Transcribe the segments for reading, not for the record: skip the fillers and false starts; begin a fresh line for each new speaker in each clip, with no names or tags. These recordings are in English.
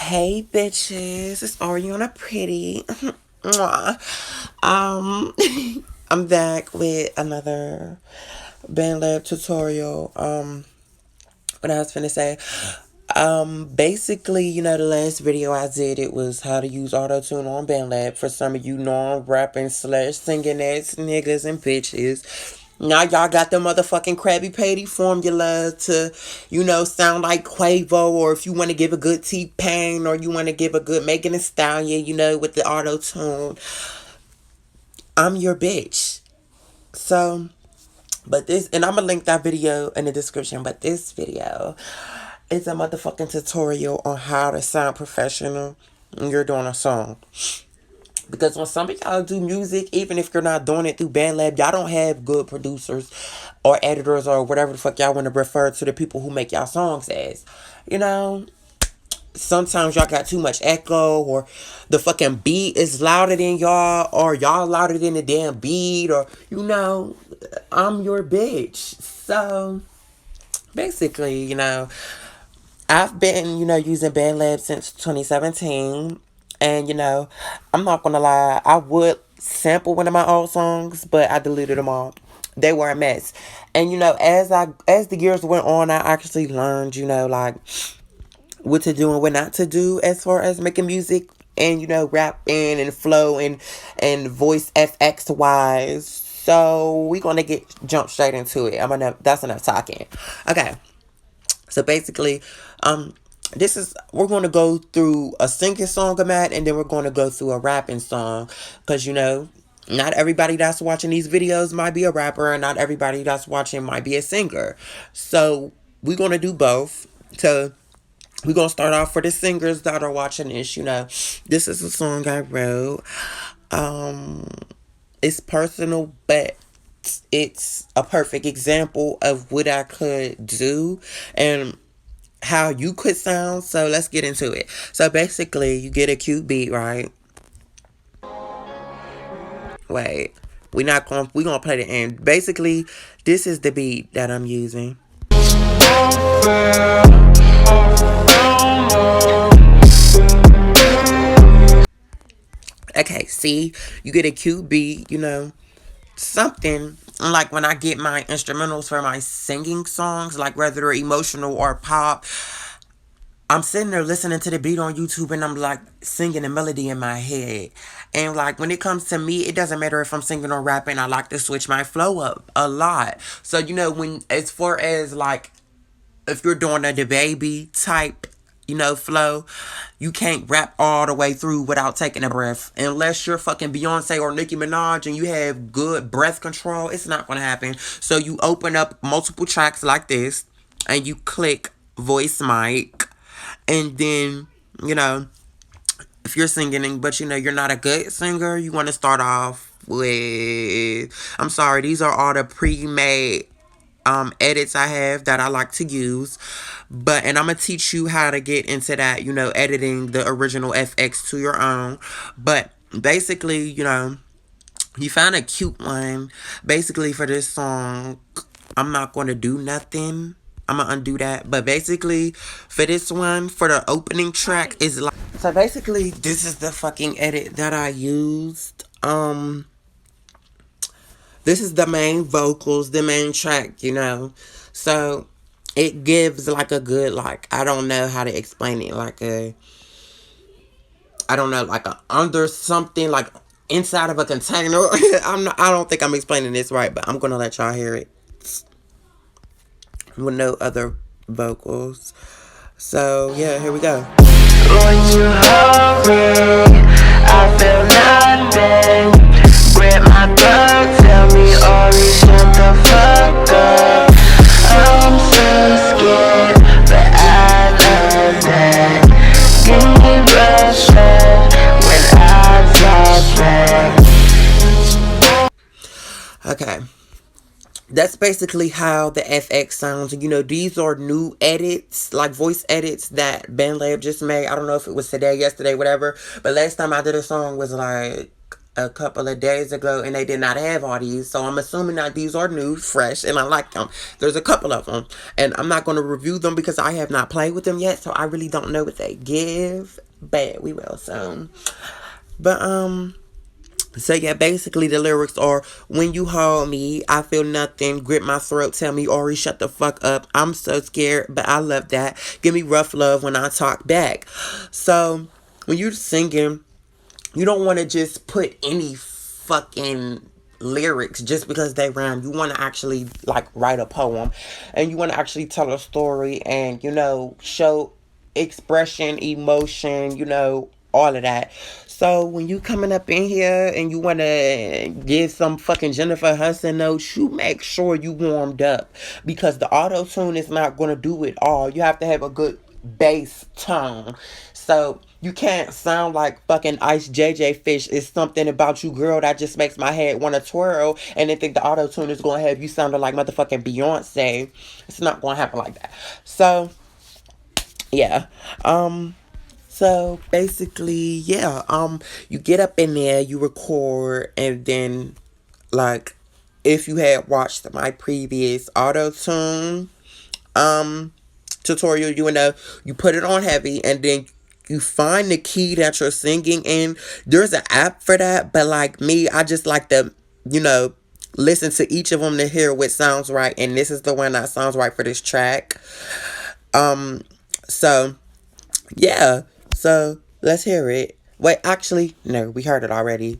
Hey bitches, it's Ariana Pretty. Mwah. um, I'm back with another BandLab tutorial. What I was finna say. Basically, the last video I did, it was how to use auto-tune on BandLab for some of you non-rapping slash singing ass niggas and bitches. Now y'all got the motherfucking Krabby Patty formula to, sound like Quavo, or if you want to give a good T-Pain, or you want to give a good Megan Thee Stallion, with the auto-tune. I'm your bitch. So, but this, and I'm gonna link that video in the description, but this video is a motherfucking tutorial on how to sound professional when you're doing a song. Because when some of y'all do music, even if you're not doing it through BandLab, y'all don't have good producers or editors or whatever the fuck y'all want to refer to the people who make y'all songs as. You know, sometimes y'all got too much echo, or the fucking beat is louder than y'all, or y'all louder than the damn beat, or, I'm your bitch. So, basically, I've been, using BandLab since 2017. And, I'm not going to lie, I would sample one of my old songs, but I deleted them all. They were a mess. And, as the years went on, I actually learned, like, what to do and what not to do as far as making music and, rapping and flow and voice FX wise. So, we're going to jump straight into it. That's enough talking. Okay. So basically, we're going to go through a singing song I'm at, and then we're going to go through a rapping song. Because, not everybody that's watching these videos might be a rapper, and not everybody that's watching might be a singer. So we're going to do both. So we're going to start off for the singers that are watching this. This is a song I wrote. It's personal, but it's a perfect example of what I could do and how you could sound. So let's get into it. So basically, you get a cute beat, right? Wait, we gonna play the end. Basically, this is the beat that I'm using. Okay, see, you get a cute beat, something like when I get my instrumentals for my singing songs, like whether they're emotional or pop, I'm sitting there listening to the beat on YouTube, and I'm like singing a melody in my head. And like when it comes to me, it doesn't matter if I'm singing or rapping. I like to switch my flow up a lot. So when, as far as like, if you're doing a baby type, flow, you can't rap all the way through without taking a breath. Unless you're fucking Beyonce or Nicki Minaj and you have good breath control, it's not gonna happen. So you open up multiple tracks like this, and you click voice mic, and then, if you're singing, but you're not a good singer, you want to start off with, I'm sorry, these are all the pre-made edits I have that I like to use. And I'm going to teach you how to get into that, editing the original FX to your own. But basically, you found a cute one. Basically, for this song, I'm not going to do nothing. I'm going to undo that. But basically, for this one, for the opening track, is like... So basically, this is the fucking edit that I used. This is the main vocals, the main track, So, it gives like a good, like, I don't know how to explain it. Like I don't know, like a under something, like inside of a container. I don't think I'm explaining this right, but I'm going to let y'all hear it with no other vocals. So, yeah, here we go. When you hurry, I feel nothing. Grab my throat, tell me, Ori, shut the fuck up. I'm so scared, but I love that. Give me pressure when I talk back. Okay. That's basically how the FX sounds. These are new edits, like voice edits that BandLab just made. I don't know if it was today, yesterday, whatever. But last time I did a song was like a couple of days ago and they did not have all these. So I'm assuming that these are new, fresh, and I like them. There's a couple of them. And I'm not going to review them because I have not played with them yet. So I really don't know what they give. But we will soon. But, so yeah, basically the lyrics are: when you hold me, I feel nothing. Grip my throat, tell me, Ori, shut the fuck up. I'm so scared, but I love that. Give me rough love when I talk back. So when you're singing, you don't want to just put any fucking lyrics just because they rhyme. You want to actually like write a poem, and you want to actually tell a story, and show expression, emotion, all of that. So when you coming up in here and you want to give some fucking Jennifer Hudson notes, you make sure you warmed up, because the auto tune is not going to do it all. You have to have a good bass tone. So you can't sound like fucking Ice JJ Fish. Is something about you, girl, that just makes my head want to twirl, and then think the auto tune is going to have you sounding like motherfucking Beyonce. It's not going to happen like that. So yeah. So basically, yeah, you get up in there, you record, and then, like, if you had watched my previous auto tune tutorial, you put it on heavy, and then you find the key that you're singing in. There's an app for that, but like me, I just like to, listen to each of them to hear what sounds right, and this is the one that sounds right for this track. So yeah, so let's hear it. Wait, actually, no, we heard it already.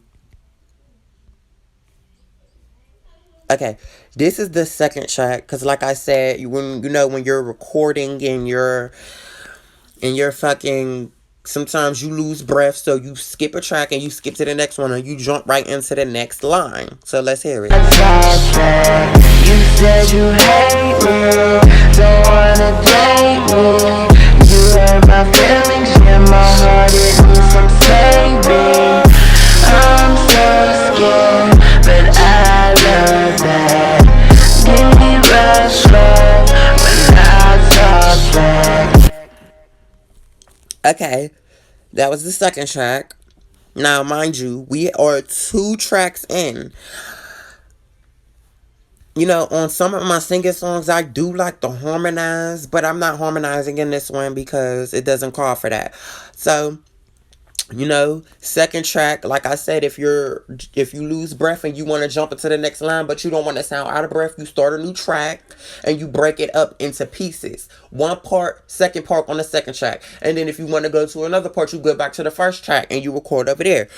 Okay, this is the second track because, like I said, when you're recording and you're fucking. Sometimes you lose breath, so you skip a track and you skip to the next one, and you jump right into the next line. So let's hear it. You said you hate me, don't wanna date me. You hurt my feelings, yeah, my heart, it needs some saving. I'm so scared, but I love that. Give me rush love when I talk back. Okay, that was the second track. Now, mind you, we are 2 tracks in. On some of my singing songs, I do like to harmonize, but I'm not harmonizing in this one because it doesn't call for that. So, second track, like I said, if you lose breath and you want to jump into the next line, but you don't want to sound out of breath, you start a new track and you break it up into pieces. One part, second part on the second track. And then if you want to go to another part, you go back to the first track and you record over there.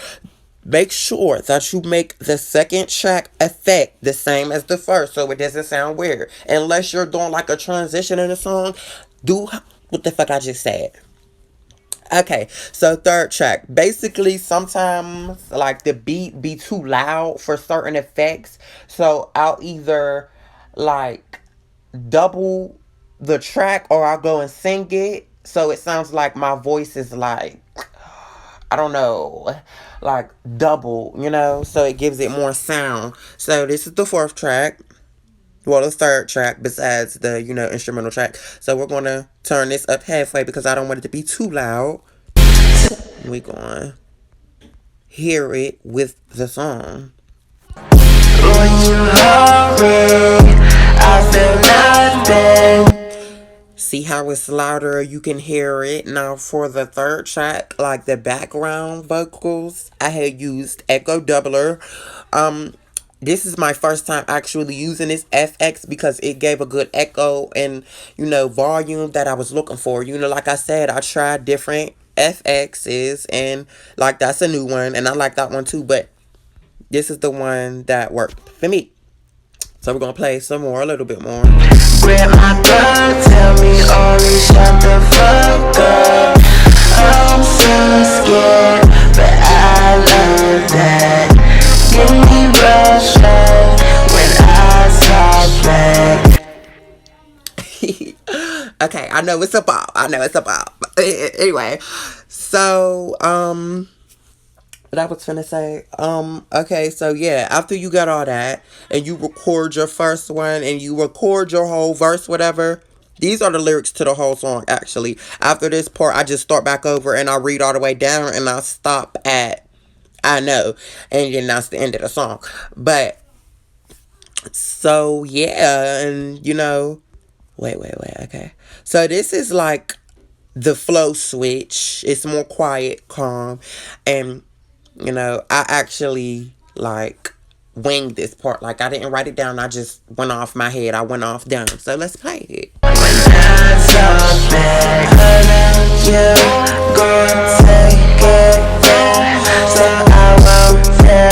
Make sure that you make the second track effect the same as the first so it doesn't sound weird. Unless you're doing like a transition in a song, do what the fuck I just said. Okay, so third track. Basically, sometimes like the beat be too loud for certain effects. So I'll either like double the track or I'll go and sing it. So it sounds like my voice is like, I don't know, like double, so it gives it more sound. So this is the fourth track. Well, the third track besides the, instrumental track. So we're going to turn this up halfway because I don't want it to be too loud. We're going to hear it with the song. When you hurry, I feel nothing. See how it's louder? You can hear it. Now for the third track, like the background vocals, I had used Echo Doubler. This is my first time actually using this FX because it gave a good echo and, volume that I was looking for. Like I said, I tried different FXs and like that's a new one and I like that one too, but this is the one that worked for me. So we're going to play some more, a little bit more. Grab my girl, tell me only shut the fuck up. I'm so scared, but I love that. Give me rush love when I talk back. Okay, I know it's a bop. Anyway, so, what I was finna say, okay, so yeah, after you got all that, and you record your first one, and you record your whole verse, whatever, these are the lyrics to the whole song, actually. After this part, I just start back over, and I read all the way down, and I stop at I know. And then that's the end of the song. But so yeah, and wait, okay. So this is like the flow switch. It's more quiet, calm, and I actually like winged this part. Like I didn't write it down. I just went off my head. I went off dumb. So let's play it. When I talk back, you gon' take it back. So I won't tell,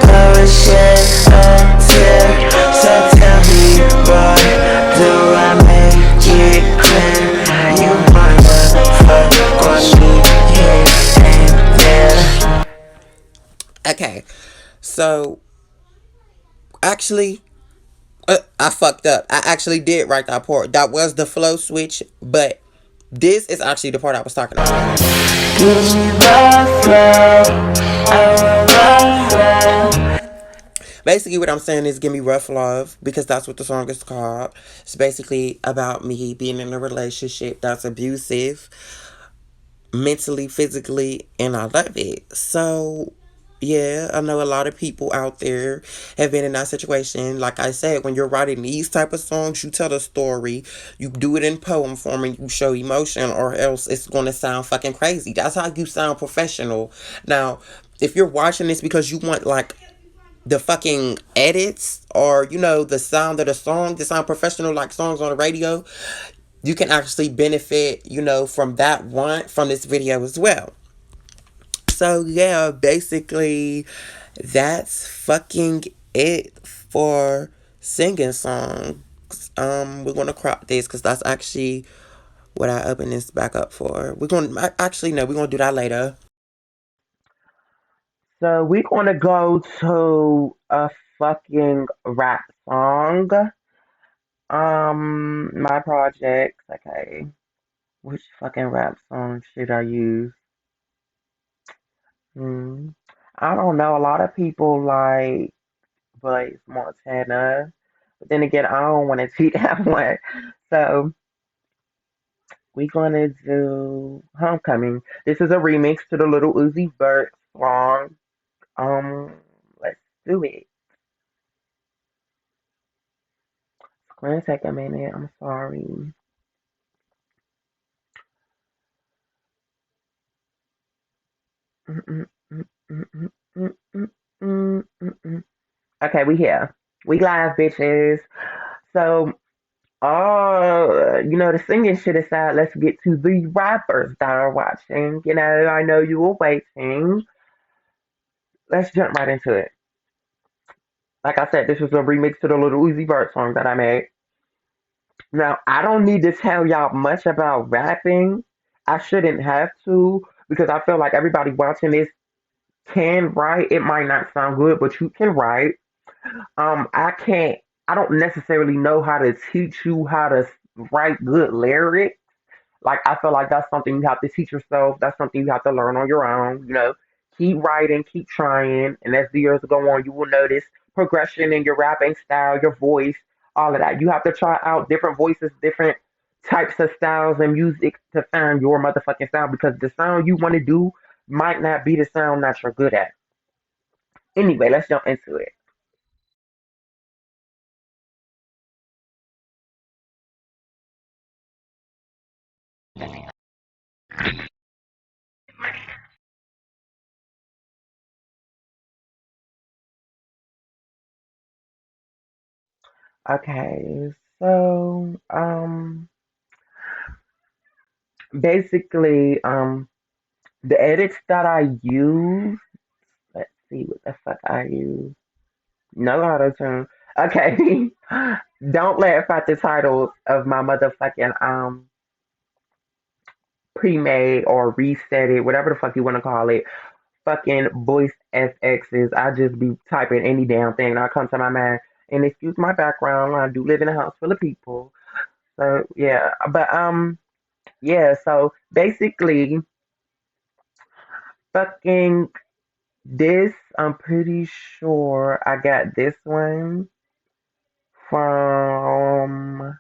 go and shit until. So tell me, boy, do I make it clear? You wanna fuck on me here and there. Okay, so actually, I fucked up. I actually did write that part. That was the flow switch, but this is actually the part I was talking about. Give me the flow. I want the flow. Basically, what I'm saying is give me rough love because that's what the song is called. It's basically about me being in a relationship that's abusive mentally, physically, and I love it. So, yeah, I know a lot of people out there have been in that situation. Like I said, when you're writing these type of songs, you tell a story, you do it in poem form, and you show emotion, or else it's going to sound fucking crazy. That's how you sound professional. Now, if you're watching this because you want like the fucking edits or the sound of the song to sound professional like songs on the radio, you can actually benefit, from that one from this video as well. So yeah, basically that's fucking it for singing songs. We're gonna crop this because that's actually what I opened this back up for. We're gonna actually no, we're gonna do that later. So we're gonna go to a fucking rap song. My projects. Okay, which fucking rap song should I use? Hmm. I don't know. A lot of people like Blaze Montana, but then again, I don't want to cheat that one. So we're gonna do Homecoming. This is a remix to the Little Uzi Vert song. Um, let's do it. It's gonna take a minute. I'm sorry. Mm, mm, mm, mm, mm, mm, mm, mm, mm. Okay, we here. We live, bitches. So, the singing shit aside, let's get to the rappers that are watching. I know you were waiting. Let's jump right into it. Like I said, this was a remix to the Little Uzi Vert song that I made. Now, I don't need to tell y'all much about rapping. I shouldn't have to because I feel like everybody watching this can write. It might not sound good, but you can write. I can't. I don't necessarily know how to teach you how to write good lyrics. Like I feel like that's something you have to teach yourself. That's something you have to learn on your own. Keep writing, keep trying, and as the years go on, you will notice progression in your rapping style, your voice, all of that. You have to try out different voices, different types of styles and music to find your motherfucking sound because the sound you want to do might not be the sound that you're good at. Anyway, let's jump into it. Okay, so basically the edits that I use. Let's see what the fuck I use. No auto tune. Okay. Don't laugh at the titles of my motherfucking pre-made or reset it, whatever the fuck you want to call it. Fucking voice FXs. I just be typing any damn thing that comes to my mind. And excuse my background. I do live in a house full of people. So yeah. But yeah, so basically fucking this I'm pretty sure I got this one from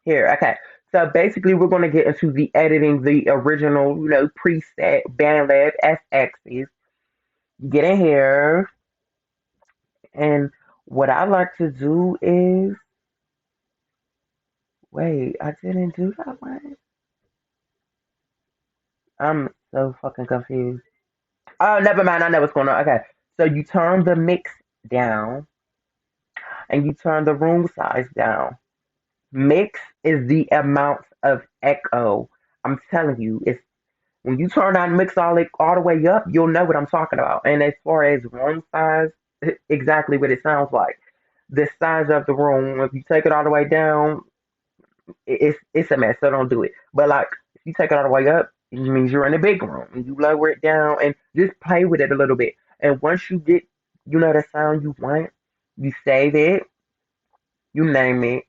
here. Okay. So basically, we're going to get into the editing, the original, preset BandLab FXs. You get in here, and what I like to do is wait, I didn't do that one. I'm so fucking confused. Oh, never mind. I know what's going on. Okay, so you turn the mix down, and you turn the room size down. Mix is the amount of echo. I'm telling you, it's when you turn that mix all the way up, you'll know what I'm talking about. And as far as room size, exactly what it sounds like. The size of the room, if you take it all the way down, it's a mess. So don't do it. But like if you take it all the way up, it means you're in a big room. And you lower it down and just play with it a little bit. And once you get, the sound you want, you save it, you name it,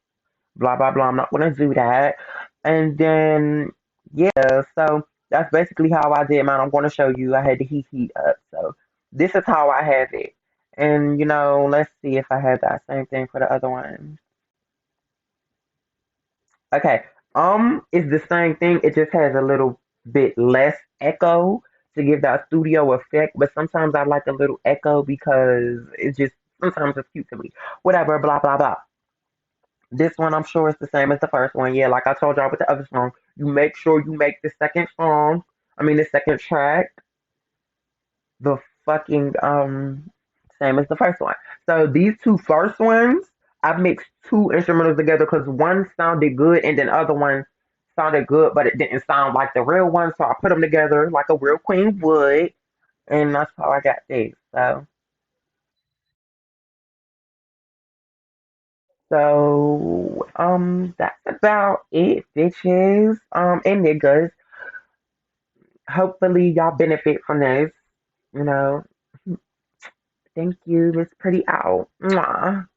blah blah blah. I'm not gonna do that. And then yeah, so that's basically how I did mine. I'm gonna show you. I had the heat up. So this is how I have it. And let's see if I have that same thing for the other one. Okay. It's the same thing. It just has a little bit less echo to give that studio effect. But sometimes I like a little echo because it's just sometimes it's cute to me. Whatever, blah blah blah. This one I'm sure is the same as the first one. Yeah, like I told y'all with the other song, you make sure you make the second song, the second track, the fucking same as the first one. So these two first ones, I mixed two instrumentals together because one sounded good and then other one sounded good, but it didn't sound like the real one. So I put them together like a real queen would, and that's how I got these. So that's about it, bitches. And niggas. Hopefully y'all benefit from this. You know. Thank you, Miss Pretty out. Mwah.